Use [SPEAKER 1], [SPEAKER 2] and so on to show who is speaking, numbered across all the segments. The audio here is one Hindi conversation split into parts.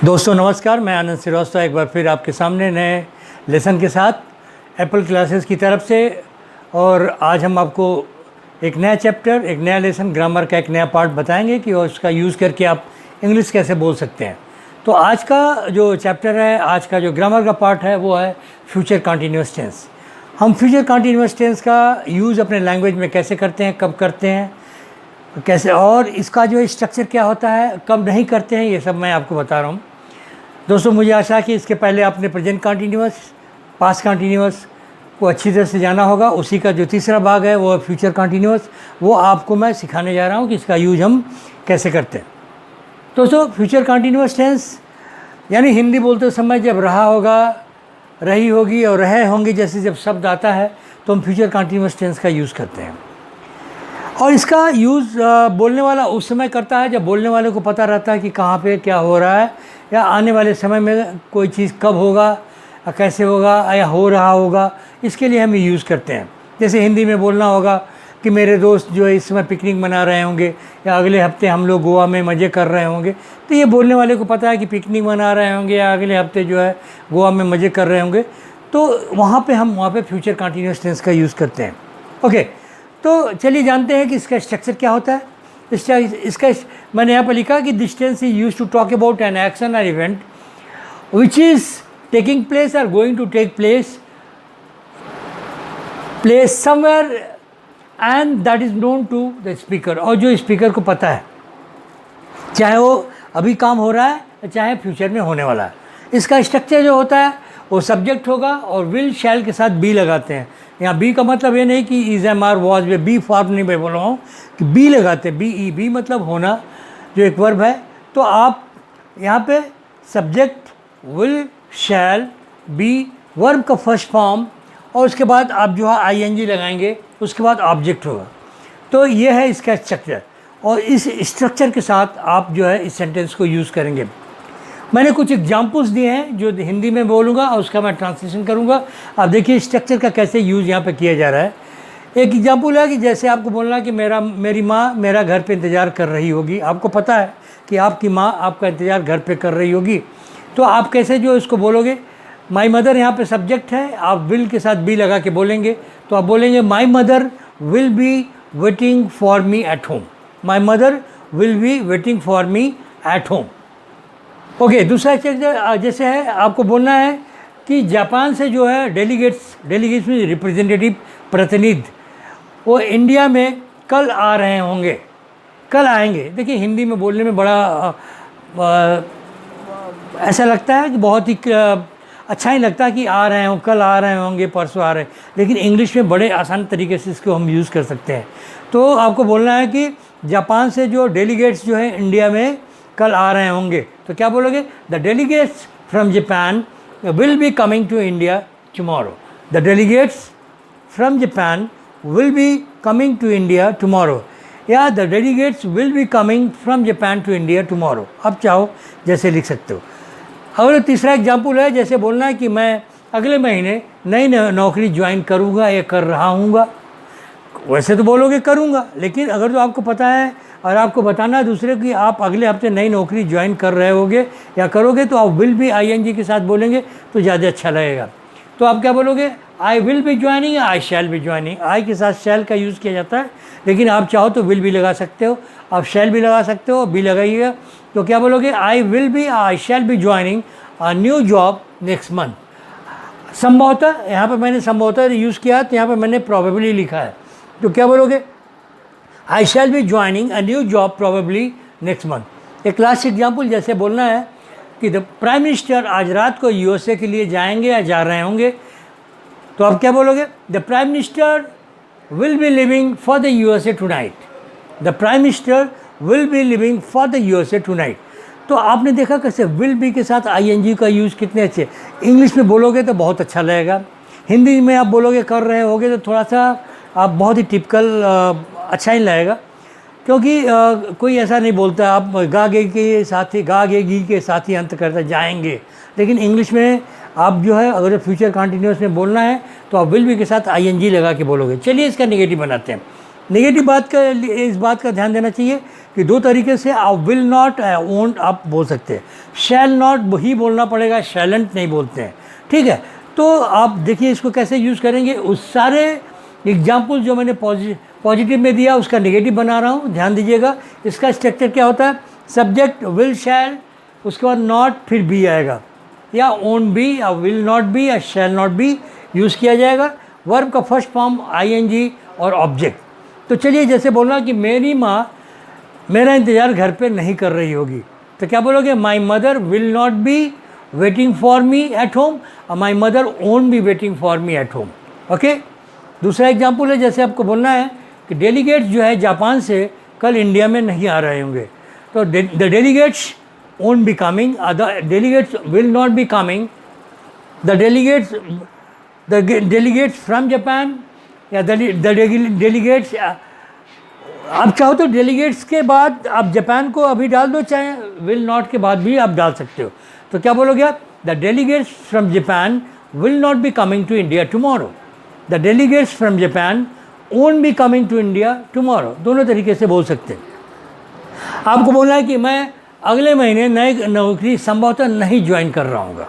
[SPEAKER 1] दोस्तों नमस्कार, मैं आनंद श्रीवास्तव एक बार फिर आपके सामने नए लेसन के साथ एप्पल क्लासेस की तरफ से। और आज हम आपको एक नया चैप्टर, एक नया लेसन, ग्रामर का एक नया पार्ट बताएंगे कि उसका यूज़ करके आप इंग्लिश कैसे बोल सकते हैं। तो आज का जो चैप्टर है, आज का जो ग्रामर का पार्ट है वो है फ्यूचर कंटिन्यूअस टेंस। हम फ्यूचर कंटिन्यूअस टेंस का यूज़ अपने लैंग्वेज में कैसे करते हैं, कब करते हैं, कैसे, और इसका जो स्ट्रक्चर क्या होता है, कब नहीं करते हैं, ये सब मैं आपको बता रहा हूँ। दोस्तों मुझे आशा है कि इसके पहले आपने प्रेजेंट कंटिन्यूअस, पास्ट कंटिन्यूअस को अच्छी तरह से जाना होगा। उसी का जो तीसरा भाग है वो फ्यूचर कंटिन्यूअस, वो आपको मैं सिखाने जा रहा हूँ कि इसका यूज हम कैसे करते हैं। दोस्तों फ्यूचर कंटिन्यूअस टेंस यानी हिंदी बोलते समय जब रहा होगा, रही होगी और रहे होंगे जैसे जब शब्द आता है तो हम फ्यूचर कंटिन्यूअस टेंस का यूज़ करते हैं। और इसका यूज़ बोलने वाला उस समय करता है जब बोलने वाले को पता रहता है कि कहाँ पे क्या हो रहा है, या आने वाले समय में कोई चीज़ कब होगा, कैसे होगा, या हो रहा होगा, इसके लिए हम यूज़ करते हैं। जैसे हिंदी में बोलना होगा कि मेरे दोस्त जो है इस समय पिकनिक मना रहे होंगे, या अगले हफ्ते हम लोग गोवा में मज़े कर रहे होंगे, तो ये बोलने वाले को पता है कि पिकनिक मना रहे होंगे या अगले हफ्ते जो है गोवा में मज़े कर रहे होंगे, तो वहाँ पे फ्यूचर कंटिन्यूअस टेंस का यूज़ करते हैं। ओके, तो चलिए जानते हैं कि इसका स्ट्रक्चर क्या होता है। इसका मैंने यहाँ पर लिखा कि this tense is used to talk about an action और event which is taking place और going to take place somewhere and that is known to the speaker, और जो स्पीकर को पता है, चाहे वो अभी काम हो रहा है चाहे फ्यूचर में होने वाला है। इसका स्ट्रक्चर जो होता है वो सब्जेक्ट होगा और विल शैल के साथ बी लगाते हैं। यहाँ बी का मतलब ये नहीं कि is am are was were, be form नहीं मैं बोल रहा हूँ कि बी लगाते हैं, बी मतलब होना, जो एक वर्ब है। तो आप यहाँ पे subject, will, shall, be, verb का फर्स्ट फॉर्म, और उसके बाद आप जो है आईएनजी लगाएंगे, उसके बाद ऑब्जेक्ट होगा। तो ये है इसका स्ट्रक्चर, और इस स्ट्रक्चर के साथ आप जो है इस सेंटेंस को यूज़ करेंगे। मैंने कुछ एग्जाम्पल्स दिए हैं जो हिंदी में बोलूँगा और उसका मैं ट्रांसलेशन करूँगा। आप देखिए स्ट्रक्चर का कैसे यूज़ यहाँ पे किया जा रहा है। एक एग्जाम्पल है कि जैसे आपको बोलना कि मेरी माँ मेरा घर पे इंतज़ार कर रही होगी। आपको पता है कि आपकी माँ आपका इंतज़ार घर पे कर रही होगी, तो आप कैसे जो इसको बोलोगे। माई मदर यहाँ पे सब्जेक्ट है, आप विल के साथ बी लगा के बोलेंगे, तो आप बोलेंगे माई mother will be waiting for me at home. My mother will be waiting for me at home. Okay, दूसरा जैसे है आपको बोलना है कि जापान से जो है डेलीगेट्स में रिप्रेजेंटेटिव, प्रतिनिधि, वो इंडिया में कल आ रहे होंगे, कल आएंगे। देखिए हिंदी में बोलने में बड़ा ऐसा लगता है कि बहुत ही अच्छा ही लगता है कि आ रहे हों, कल आ रहे होंगे, परसों आ रहे हैं, लेकिन इंग्लिश में बड़े आसान तरीके से इसको हम यूज़ कर सकते हैं। तो आपको बोलना है कि जापान से जो डेलीगेट्स जो है इंडिया में कल आ रहे होंगे, तो क्या बोलोगे, the delegates from Japan will be coming to India tomorrow. The delegates from Japan will be coming to India tomorrow, या the delegates will be coming from Japan to India tomorrow. आप चाहो जैसे लिख सकते हो। और तीसरा एग्जाम्पल है, जैसे बोलना है कि मैं अगले महीने नई नौकरी ज्वाइन करूँगा या कर रहा हूँगा। वैसे तो बोलोगे करूँगा, लेकिन अगर तो आपको पता है और आपको बताना है दूसरे कि आप अगले हफ्ते नई नौकरी ज्वाइन कर रहे होगे या करोगे, तो आप विल भी आईएनजी के साथ बोलेंगे तो ज़्यादा अच्छा लगेगा। तो आप क्या बोलोगे, I will be joining, I shall be joining. I के साथ शैल का यूज़ किया जाता है, लेकिन आप चाहो तो विल भी लगा सकते हो, आप शैल भी लगा सकते हो, बी लगाइएगा। तो क्या बोलोगे, I will B, I shall be joining a new job next month. संभवतः यहाँ पर मैंने संभवतः यूज़ किया, तो यहाँ पर मैंने प्रोबेबली लिखा है। तो क्या बोलोगे, I shall be joining a new job probably next month. एक लास्ट एग्जाम्पल जैसे बोलना है कि द प्राइम मिनिस्टर आज रात को यूएसए के लिए जाएंगे या जा रहे होंगे, तो आप क्या बोलोगे, the prime minister will be living for the USA tonight. The prime minister will be living for the USA tonight. तो आपने देखा कैसे विल बी के साथ आईएनजी का यूज़ कितने अच्छे। इंग्लिश में बोलोगे तो बहुत अच्छा लगेगा, हिंदी में आप बोलोगे कर रहे होगे तो थोड़ा सा आप बहुत ही टिपिकल अच्छा ही लगेगा, क्योंकि कोई ऐसा नहीं बोलता आप गा गे गी के साथ ही अंत करता जाएंगे। लेकिन इंग्लिश में आप जो है अगर फ्यूचर कंटिन्यूअस में बोलना है तो आप विल बी के साथ आईएनजी लगा के बोलोगे। चलिए इसका नेगेटिव बनाते हैं। नेगेटिव इस बात का ध्यान देना चाहिए कि दो तरीके से आप विल नॉट वोंट आप बोल सकते हैं। शैल नॉट ही बोलना पड़ेगा, शैलेंट नहीं बोलते हैं, ठीक है। तो आप देखिए इसको कैसे यूज़ करेंगे। उस सारे एग्जाम्पल जो मैंने पॉजिटिव में दिया उसका नेगेटिव बना रहा हूँ, ध्यान दीजिएगा। इसका स्ट्रक्चर क्या होता है, सब्जेक्ट विल शैल, उसके बाद नॉट, फिर बी आएगा, या ओन बी या विल नॉट बी या शैल नॉट बी यूज़ किया जाएगा। वर्ब का फर्स्ट फॉर्म आईएनजी और ऑब्जेक्ट। तो चलिए जैसे बोलना कि मेरी माँ मेरा इंतज़ार घर पे नहीं कर रही होगी, तो क्या बोलोगे, my mother will not be waiting for me at home, और my mother won't be waiting for me at home. Okay. दूसरा एग्जाम्पल है, जैसे आपको बोलना है कि डेलीगेट्स जो है जापान से कल इंडिया में नहीं आ रहे होंगे, तो the delegates own be coming, the delegates will not be coming, the delegates from Japan, या द डेलीगेट्स। आप चाहो तो डेलीगेट्स के बाद आप जापान को अभी डाल दो, चाहे विल नॉट के बाद भी आप डाल सकते हो। तो क्या बोलोगे आप, the delegates from Japan will not be coming to India tomorrow, the delegates from Japan won't be coming to India tomorrow. दोनों तरीके से बोल सकते हैं। आपको बोलना है कि मैं अगले महीने नई नौकरी संभवतः नहीं ज्वाइन कर रहा हूँगा।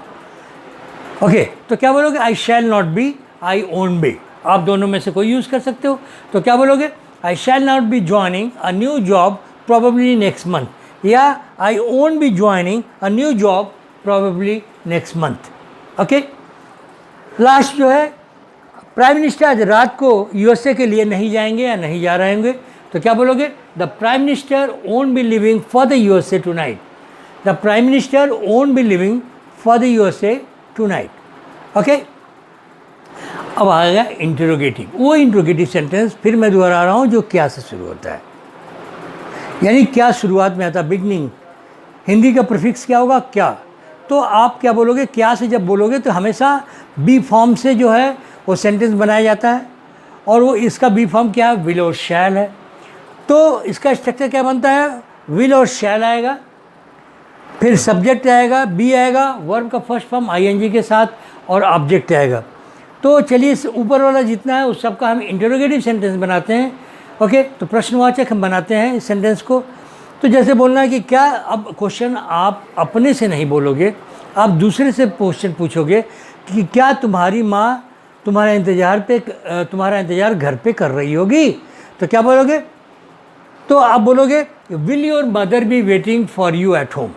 [SPEAKER 1] ओके, तो क्या बोलोगे, I shall not be, I won't be. आप दोनों में से कोई यूज़ कर सकते हो। तो क्या बोलोगे, I shall not be joining a new job probably next month, या I won't be joining a new job probably next month. Okay. Last जो है, प्राइम मिनिस्टर आज रात को यूएसए के लिए नहीं जाएंगे या नहीं जा रहे होंगे, तो क्या बोलोगे, the prime minister won't be living for the USA tonight, the prime minister won't be living for the USA tonight. Okay. अब आ गया इंटरोगेटिव। वो इंटरोगेटिव सेंटेंस फिर मैं दोहरा रहा हूँ जो क्या से शुरू होता है, यानी क्या शुरुआत में आता है, बिगनिंग। हिंदी का प्रीफिक्स क्या होगा, क्या। तो आप क्या बोलोगे, क्या से जब बोलोगे तो हमेशा बी फॉर्म से जो है वो सेंटेंस बनाया जाता है, और वो इसका बी फॉर्म क्या है, विल और शैल है। तो इसका स्ट्रक्चर क्या बनता है, विल और शैल आएगा, फिर सब्जेक्ट आएगा, बी आएगा, वर्ब का फर्स्ट फॉर्म आईएनजी के साथ, और ऑब्जेक्ट आएगा। तो चलिए इस ऊपर वाला जितना है उस सबका हम इंटरोगेटिव सेंटेंस बनाते हैं। ओके, तो प्रश्नवाचक हम बनाते हैं इस सेंटेंस को। तो जैसे बोलना है कि क्या, अब क्वेश्चन आप अपने से नहीं बोलोगे, आप दूसरे से क्वेश्चन पूछोगे कि क्या तुम्हारी माँ तुम्हारा इंतज़ार घर पे कर रही होगी, तो क्या बोलोगे, तो आप बोलोगे will your mother be waiting for you at home,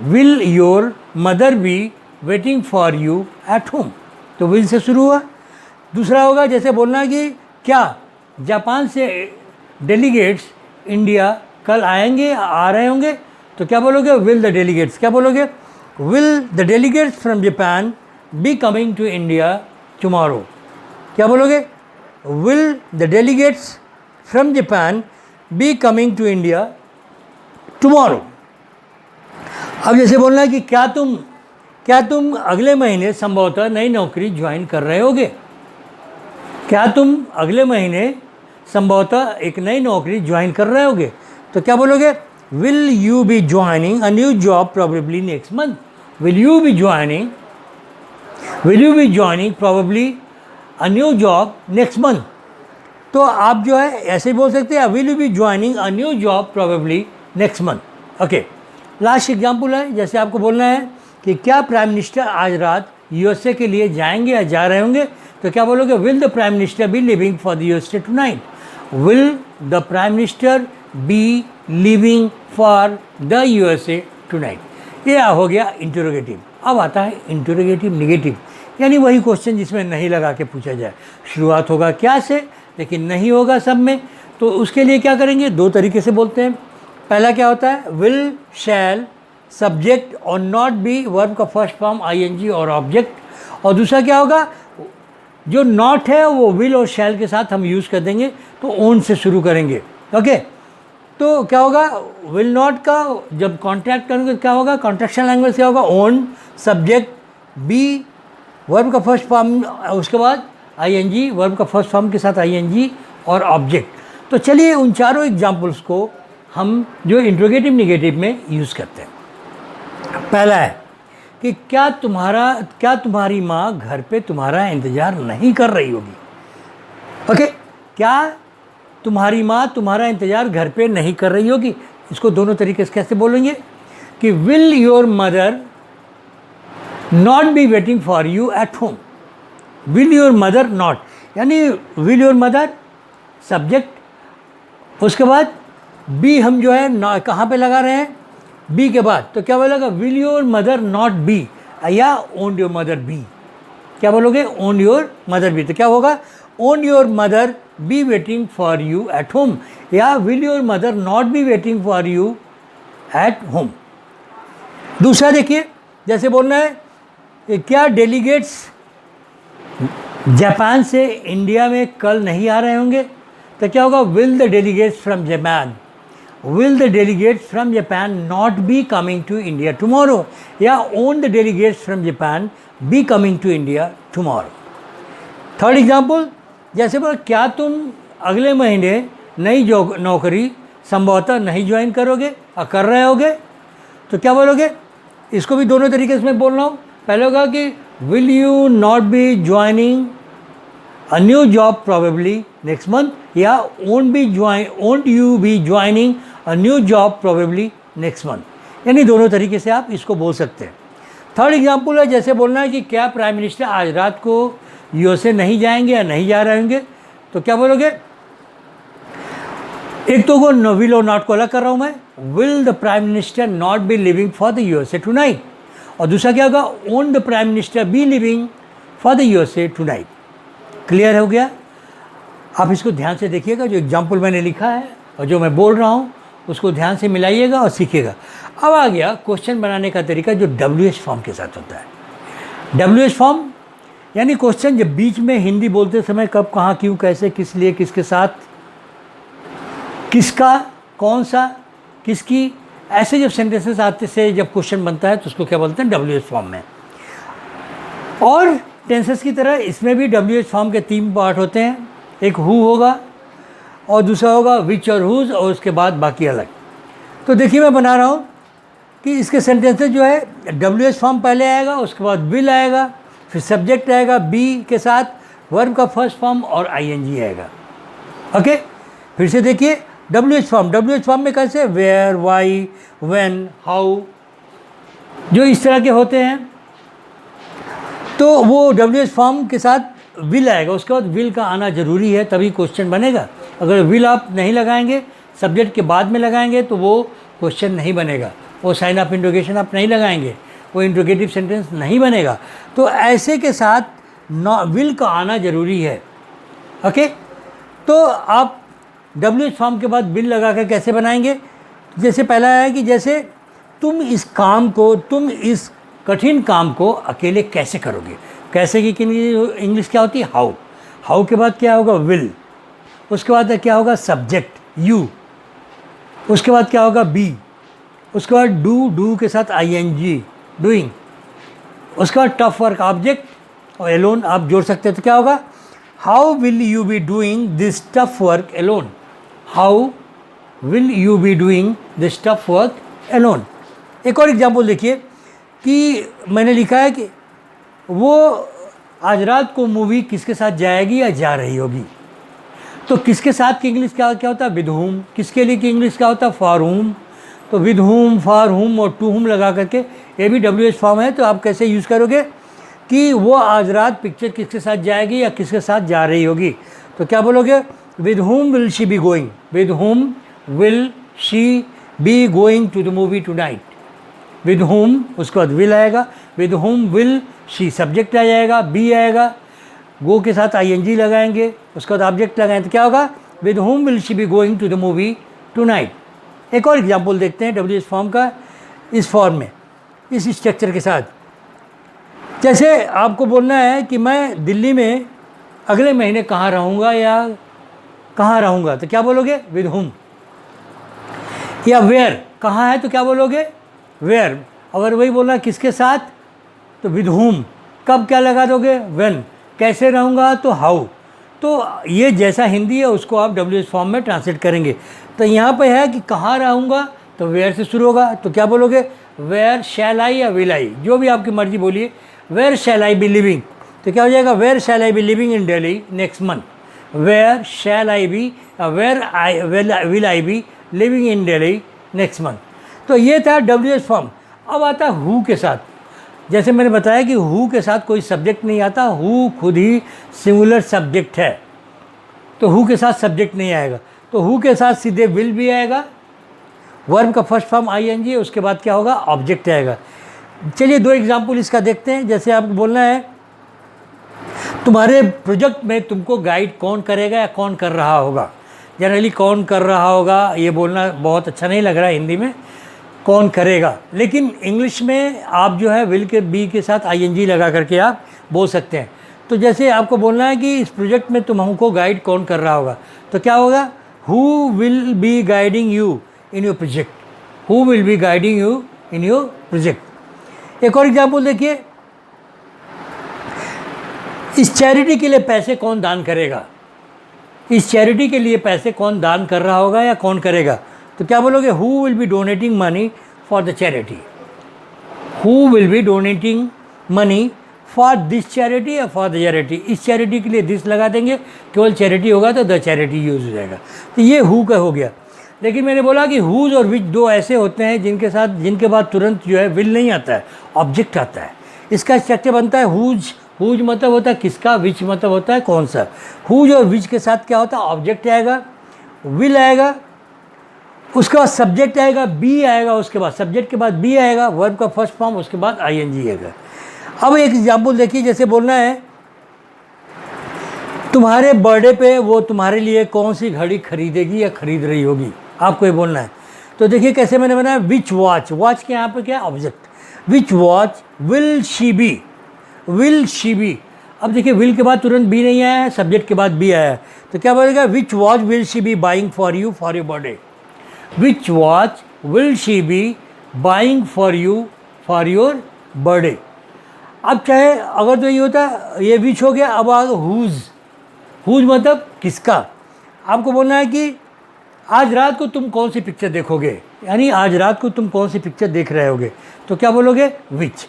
[SPEAKER 1] will your mother be waiting for you at home. तो विल से शुरू हुआ। दूसरा होगा, जैसे बोलना कि क्या जापान से डेलीगेट्स इंडिया कल आएंगे, आ रहे होंगे, तो क्या बोलोगे, विल द डेलीगेट्स। क्या बोलोगे, will the delegates from Japan be coming to India tomorrow. क्या बोलोगे, will the delegates from Japan be coming to India tomorrow. अब जैसे बोलना है कि क्या तुम अगले महीने संभवतः नई नौकरी ज्वाइन कर रहे होगे, क्या तुम अगले महीने संभवतः एक नई नौकरी ज्वाइन कर रहे होगे, तो क्या बोलोगे, will you be joining a new job probably next month, will you be joining probably a new job next month. तो आप जो है ऐसे ही बोल सकते हैं, will you be joining a new job probably next month. Okay. Last example है, जैसे आपको बोलना है कि क्या प्राइम मिनिस्टर आज रात यूएसए के लिए जाएंगे या जा रहे होंगे, तो क्या बोलोगे, will the prime minister be living for the USA tonight, will the prime minister be living for the USA tonight. ये हो गया इंटरोगेटिव। अब आता है इंटरोगेटिव निगेटिव, यानी वही क्वेश्चन जिसमें नहीं लगा के पूछा जाए। शुरुआत होगा क्या से, लेकिन नहीं होगा सब में। तो उसके लिए क्या करेंगे, दो तरीके से बोलते हैं। पहला क्या होता है, विल शैल सब्जेक्ट और नॉट बी वर्ब का फर्स्ट फॉर्म आईएनजी और ऑब्जेक्ट। और दूसरा क्या होगा, जो नॉट है वो विल और शैल के साथ हम यूज़ कर देंगे, तो ओन से शुरू करेंगे। ओके। तो क्या होगा, विल नॉट का जब कॉन्ट्रैक्ट करेंगे क्या होगा, कॉन्ट्रैक्शन लैंग्वेज क्या होगा, ओन सब्जेक्ट बी वर्ब का फर्स्ट फॉर्म, उसके बाद आईएनजी वर्ब का फर्स्ट फॉर्म के साथ आईएनजी और ऑब्जेक्ट। तो चलिए उन चारों एग्जाम्पल्स को हम जो इंट्रोगेटिव निगेटिव में यूज़ करते हैं। पहला है कि क्या तुम्हारी माँ घर पे तुम्हारा इंतज़ार नहीं कर रही होगी। ओके, क्या तुम्हारी माँ तुम्हारा इंतज़ार घर पे नहीं कर रही होगी। इसको दोनों तरीके से कैसे बोलेंगे कि will your mother not be waiting for you at home. Will your mother not, यानी विल योर मदर सब्जेक्ट, उसके बाद बी हम जो है कहाँ पे लगा रहे हैं, बी के बाद, तो क्या बोलेगा will your mother not be, या ओन योर मदर बी। क्या बोलोगे ओन योर मदर बी, तो क्या होगा won't your mother be waiting for you at home, या will your mother not be waiting for you at home. दूसरा देखिए, जैसे बोलना है क्या डेलीगेट्स जापान से इंडिया में कल नहीं आ रहे होंगे, तो क्या होगा will the delegates from Japan, will the delegates from Japan not be coming to India tomorrow, या won't the delegates from Japan be coming to India tomorrow. Third example, जैसे बोला क्या तुम अगले महीने नई नौकरी संभवतः नहीं ज्वाइन करोगे और कर रहे होगे, तो क्या बोलोगे, इसको भी दोनों तरीके से मैं बोल रहा हूँ। पहले होगा कि will you not be joining a new job probably next month, या won't you be joining a new job probably next month, यानी दोनों तरीके से आप इसको बोल सकते हैं। थर्ड एग्जाम्पल है, जैसे बोलना है कि क्या प्राइम मिनिस्टर आज रात को यूएसए नहीं जाएंगे या नहीं जा रहे होंगे, तो क्या बोलोगे, एक तो वो विल और नॉट को अलग कर रहा हूँ मैं, will the prime minister not be living for the USA tonight, और दूसरा क्या होगा own the prime minister be living for the USA tonight. Clear हो गया? आप इसको ध्यान से देखिएगा, जो एग्जाम्पल मैंने लिखा है और जो मैं बोल रहा हूँ उसको ध्यान से मिलाइएगा और सीखिएगा। अब आ गया क्वेश्चन बनाने का तरीका जो WH फॉर्म के साथ होता है। WH फॉर्म यानी क्वेश्चन जब बीच में हिंदी बोलते समय कब, कहाँ, क्यों, कैसे, किस लिए, किसके साथ, किसका, कौन सा, किसकी, ऐसे जब सेंटेंसेस आते से जब क्वेश्चन बनता है तो उसको क्या बोलते हैं WH फॉर्म में। और टेंसेस की तरह इसमें भी WH फॉर्म के 3 पार्ट होते हैं, एक हु होगा और दूसरा होगा विच और हुज, और उसके बाद बाकी अलग। तो देखिए मैं बना रहा हूँ कि इसके सेंटेंसेस जो है WH फॉर्म पहले आएगा, उसके बाद विल आएगा, फिर सब्जेक्ट आएगा बी के साथ, वर्ब का फर्स्ट फॉर्म और ING आएगा। ओके, फिर से देखिए WH फॉर्म में कैसे वेयर, वाई, व्हेन, हाउ, जो इस तरह के होते हैं, तो वो WH फॉर्म के साथ विल आएगा, उसके बाद विल का आना ज़रूरी है तभी क्वेश्चन बनेगा। अगर विल आप नहीं लगाएंगे, सब्जेक्ट के बाद में लगाएंगे तो वो क्वेश्चन नहीं बनेगा, वो साइन ऑफ इंट्रोगेशन आप नहीं लगाएंगे, वो इंट्रोगेटिव सेंटेंस नहीं बनेगा। तो ऐसे के साथ विल का आना ज़रूरी है। ओके, तो आप WH फॉर्म के बाद विल लगा कर कैसे बनाएंगे, जैसे पहला है कि जैसे तुम इस कठिन काम को अकेले कैसे करोगे, कैसे की इंग्लिश क्या होती है हाउ के बाद क्या होगा विल, उसके बाद क्या होगा सब्जेक्ट यू, उसके बाद क्या होगा बी, उसके बाद डू के साथ ING डूइंग, उसके बाद टफ वर्क ऑब्जेक्ट और एलोन आप जोड़ सकते हैं, तो क्या होगा how will you be doing this tough work alone, how will you be doing this tough work alone. एक और एग्जाम्पल देखिए कि मैंने लिखा है कि वो आज रात को मूवी किसके साथ जाएगी या जा रही होगी, तो किसके साथ की इंग्लिश क्या होता है विद हुम, किसके लिए की इंग्लिश क्या होता है फॉर हुम, तो विद हुम, फॉर हुम और टू हुम लगा करके ये भी WH फॉर्म है। तो आप कैसे यूज़ करोगे कि वो आज रात पिक्चर किसके साथ जाएगी या किसके साथ जा रही होगी, तो क्या बोलोगे with whom will she be going, with whom will she be going to the movie tonight, with whom उसके बाद विल आएगा, with whom will she subject आ जाएगा, बी आएगा, गो के साथ ING लगाएंगे, उसके बाद ऑब्जेक्ट लगाएंगे, तो क्या होगा with whom will she be going to the movie tonight. एक और एग्जाम्पल देखते हैं WH फॉर्म का इस फॉर्म में, इस स्ट्रक्चर के साथ। जैसे आपको बोलना है कि मैं दिल्ली में अगले महीने कहाँ रहूँगा या कहाँ रहूँगा, तो क्या बोलोगे विद हुम, या वेयर कहाँ है तो क्या बोलोगे वेयर, अगर वही बोलना है किसके साथ तो विद हुम, कब क्या लगा दोगे व्हेन, कैसे रहूँगा तो हाउ। तो ये जैसा हिंदी है उसको आप WH फॉर्म में ट्रांसलेट करेंगे। तो यहाँ पे है कि कहाँ रहूँगा तो वेयर से शुरू होगा, तो क्या बोलोगे वेयर शैल आई या विल आई, जो भी आपकी मर्जी बोलिए, where shall I be living, तो क्या हो जाएगा where shall I be living in Delhi next month, where shall I be where I will I be living in Delhi next month. तो ये था WH फॉर्म। अब आता है हु के साथ। जैसे मैंने बताया कि हु के साथ कोई सब्जेक्ट नहीं आता, हु खुद ही सिंगुलर सब्जेक्ट है, तो हु के साथ सब्जेक्ट नहीं आएगा। तो हु के साथ सीधे विल भी आएगा, वर्ब का फर्स्ट फॉर्म ING, उसके बाद क्या होगा, ऑब्जेक्ट आएगा। चलिए 2 एग्जाम्पल इसका देखते हैं। जैसे आपको बोलना है तुम्हारे प्रोजेक्ट में तुमको गाइड कौन करेगा या कौन कर रहा होगा। जनरली कौन कर रहा होगा ये बोलना बहुत अच्छा नहीं लग रहा है हिंदी में, कौन करेगा, लेकिन इंग्लिश में आप जो है विल के बी के साथ ING लगा करके आप बोल सकते हैं। तो जैसे आपको बोलना है कि इस प्रोजेक्ट में तुम हमको गाइड कौन कर रहा होगा, तो क्या होगा, who will be guiding you in your project, who will be guiding you in your project. एक और एग्जाम्पल देखिए, इस चैरिटी के लिए पैसे कौन दान करेगा, इस चैरिटी के लिए पैसे कौन दान कर रहा होगा या कौन करेगा, तो क्या बोलोगे, who will be donating money for the charity, who will be donating money for this charity या फॉर द चैरिटी। इस चैरिटी के लिए दिस लगा देंगे, केवल चैरिटी होगा तो द चैरिटी यूज हो जाएगा। तो ये हु का हो गया। लेकिन मैंने बोला कि हुज और विच 2 ऐसे होते हैं जिनके बाद तुरंत जो है विल नहीं आता है, ऑब्जेक्ट आता है। इसका स्ट्रक्चर बनता है हुज, हुज मतलब होता है किसका, विच मतलब होता है कौन सा। हुज और विच के साथ क्या होता है, ऑब्जेक्ट आएगा, विल आएगा, उसके बाद सब्जेक्ट आएगा, बी आएगा, उसके बाद सब्जेक्ट के बाद बी आएगा, वर्ब का फर्स्ट फॉर्म, उसके बाद ING आएगा। अब एक एग्जाम्पल देखिए, जैसे बोलना है तुम्हारे बर्थडे पे वो तुम्हारे लिए कौन सी घड़ी खरीदेगी या खरीद रही होगी, आपको ये बोलना है। तो देखिए कैसे मैंने बनाया, विच वॉच, वॉच के यहाँ पे क्या है, object, which watch will she B, will she B. अब देखिए विल के बाद तुरंत बी नहीं आया है, सब्जेक्ट के बाद बी आया है, तो क्या बोलेगा, which watch will she be buying for you for your birthday, which watch will she be buying for you for your birthday. अब चाहे अगर तो ये होता है, ये विच हो गया, अब आ हुज, हुज मतलब किसका। आपको बोलना है कि आज रात को तुम कौन सी पिक्चर देखोगे, यानी आज रात को तुम कौन सी पिक्चर देख रहे होगे, तो क्या बोलोगे, विच।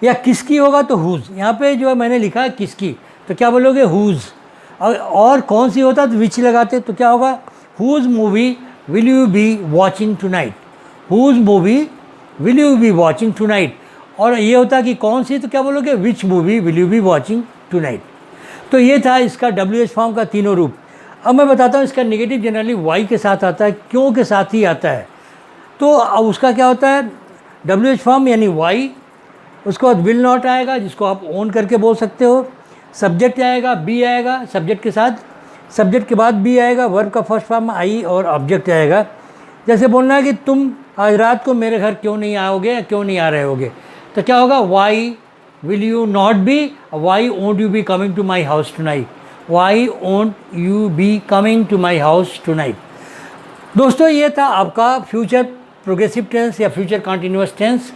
[SPEAKER 1] या किसकी होगा तो हुज, यहाँ पे जो है मैंने लिखा है किसकी, तो क्या बोलोगे, हुज। और कौन सी होता तो विच लगाते, तो क्या होगा, whose movie will you be watching tonight, whose movie will you be watching tonight. और ये होता कि कौन सी, तो क्या बोलोगे, which movie will you be watching tonight. तो ये था इसका WH फॉर्म का तीनों रूप। अब मैं बताता हूँ इसका नेगेटिव जनरली वाई के साथ आता है, क्यों के साथ ही आता है। तो अब उसका क्या होता है, WH फॉर्म यानी वाई, उसके बाद विल नॉट आएगा जिसको आप ओन करके बोल सकते हो, सब्जेक्ट आएगा, बी आएगा, सब्जेक्ट के साथ, सब्जेक्ट के बाद बी आएगा, वर्ब का फर्स्ट फॉर्म आई और ऑब्जेक्ट आएगा। जैसे बोलना है कि तुम आज रात को मेरे घर क्यों नहीं आओगे या क्यों नहीं आ रहे होगे, तो क्या होगा, why will you not be, why won't you be coming to my house tonight, why won't you be coming to my house tonight. दोस्तों ये था आपका फ्यूचर प्रोग्रेसिव टेंस या फ्यूचर कंटिन्यूअस टेंस।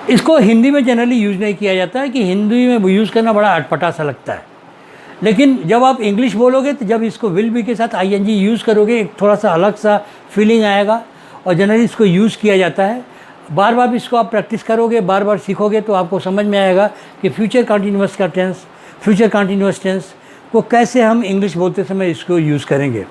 [SPEAKER 1] इसको हिंदी में जनरली यूज़ नहीं किया जाता है कि हिंदी में यूज़ करना बड़ा अटपटा सा लगता है, लेकिन जब आप इंग्लिश बोलोगे तो जब इसको विल बी के साथ ING यूज़ करोगे एक थोड़ा सा अलग सा फीलिंग आएगा, और जनरली इसको यूज़ किया जाता है। बार बार इसको आप प्रैक्टिस करोगे, बार बार सीखोगे तो आपको समझ में आएगा कि फ्यूचर कंटिन्यूअस का टेंस, फ्यूचर कंटिन्यूअस टेंस को कैसे हम इंग्लिश बोलते समय इसको यूज़ करेंगे।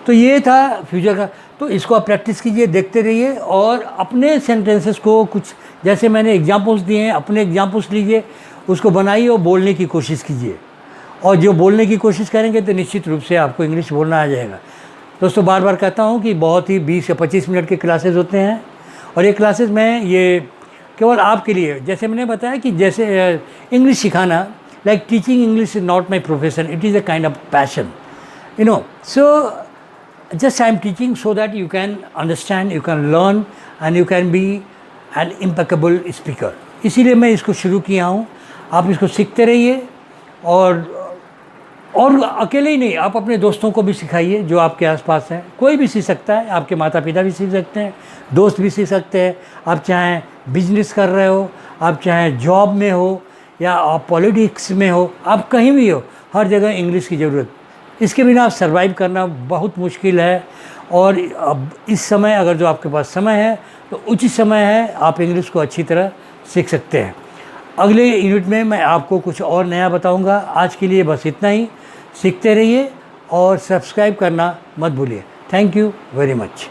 [SPEAKER 1] तो ये था फ्यूचर का। तो इसको आप प्रैक्टिस कीजिए, देखते रहिए, और अपने सेंटेंसेस को कुछ जैसे मैंने एग्जांपल्स दिए हैं, अपने एग्जांपल्स लीजिए, उसको बनाइए और बोलने की कोशिश कीजिए। और जो बोलने की कोशिश करेंगे तो निश्चित रूप से आपको इंग्लिश बोलना आ जाएगा। दोस्तों बार बार कहता हूँ कि बहुत ही 20 या 25 मिनट के क्लासेस होते हैं, और ये क्लासेस में ये केवल आपके लिए, जैसे मैंने बताया कि जैसे इंग्लिश सिखाना, like teaching English is not my profession, it is a kind of passion, you know. So just I am teaching so that you can understand, you can learn and you can be an impeccable speaker. इसीलिए मैं इसको शुरू किया हूँ। आप इसको सीखते रहिए, और अकेले ही नहीं, आप अपने दोस्तों को भी सिखाइए जो आपके आसपास हैं। कोई भी सीख सकता है, आपके माता पिता भी सीख सकते हैं, दोस्त भी सीख सकते हैं। आप चाहे बिजनेस कर रहे हो, आप चाहे जॉब में हो, या आप पॉलिटिक्स में हो, आप कहीं भी हो, हर जगह इंग्लिश की ज़रूरत। इसके बिना आप सर्वाइव करना बहुत मुश्किल है। और अब इस समय अगर जो आपके पास समय है तो उचित समय है, आप इंग्लिश को अच्छी तरह सीख सकते हैं। अगले यूनिट में मैं आपको कुछ और नया बताऊंगा। आज के लिए बस इतना ही। सीखते रहिए और सब्सक्राइब करना मत भूलिए। Thank you very much.